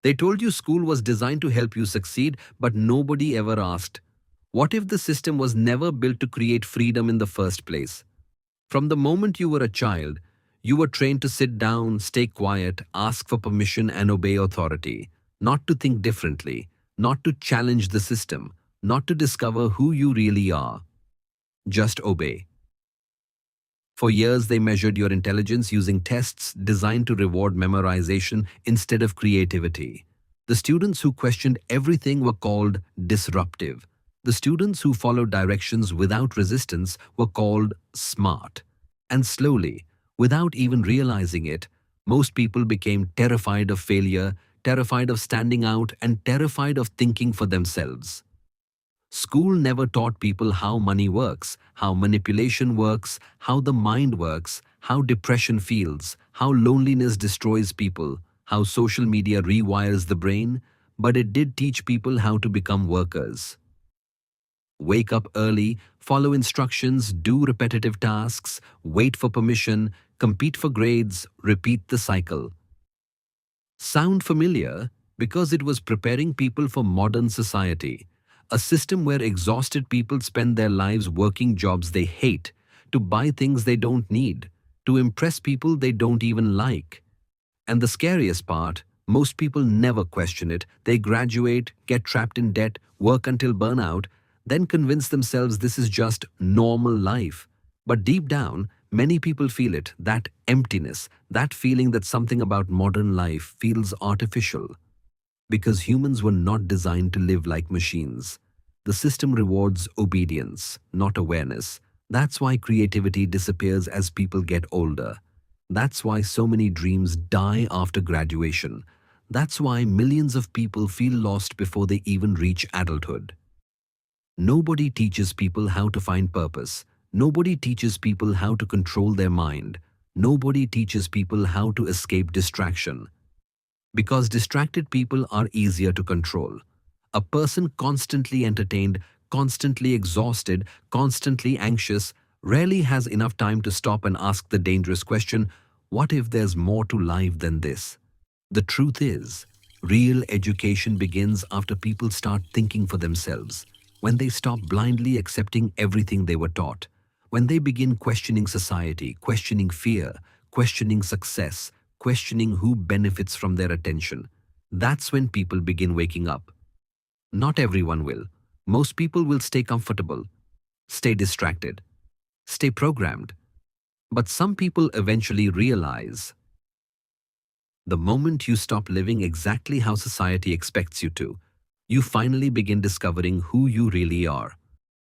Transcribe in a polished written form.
They told you school was designed to help you succeed, but nobody ever asked, what if the system was never built to create freedom in the first place? From the moment you were a child, you were trained to sit down, stay quiet, ask for permission, and obey authority, not to think differently, not to challenge the system, not to discover who you really are. Just obey. For years, they measured your intelligence using tests designed to reward memorization instead of creativity. The students who questioned everything were called disruptive. The students who followed directions without resistance were called smart. And slowly, without even realizing it, most people became terrified of failure, terrified of standing out, and terrified of thinking for themselves. School never taught people how money works, how manipulation works, how the mind works, how depression feels, how loneliness destroys people, how social media rewires the brain, but it did teach people how to become workers. Wake up early, follow instructions, do repetitive tasks, wait for permission, compete for grades, repeat the cycle. Sound familiar? Because it was preparing people for modern society, a system where exhausted people spend their lives working jobs they hate, to buy things they don't need, to impress people they don't even like. And the scariest part, most people never question it. They graduate, get trapped in debt, work until burnout, then convince themselves this is just normal life. But deep down, many people feel it, that emptiness, that feeling that something about modern life feels artificial. Because humans were not designed to live like machines. The system rewards obedience, not awareness. That's why creativity disappears as people get older. That's why so many dreams die after graduation. That's why millions of people feel lost before they even reach adulthood. Nobody teaches people how to find purpose. Nobody teaches people how to control their mind. Nobody teaches people how to escape distraction. Because distracted people are easier to control. A person constantly entertained, constantly exhausted, constantly anxious, rarely has enough time to stop and ask the dangerous question, what if there's more to life than this? The truth is, real education begins after people start thinking for themselves, when they stop blindly accepting everything they were taught, when they begin questioning society, questioning fear, questioning success, questioning who benefits from their attention. That's when people begin waking up. Not everyone will. Most people will stay comfortable, stay distracted, stay programmed. But some people eventually realize the moment you stop living exactly how society expects you to, you finally begin discovering who you really are.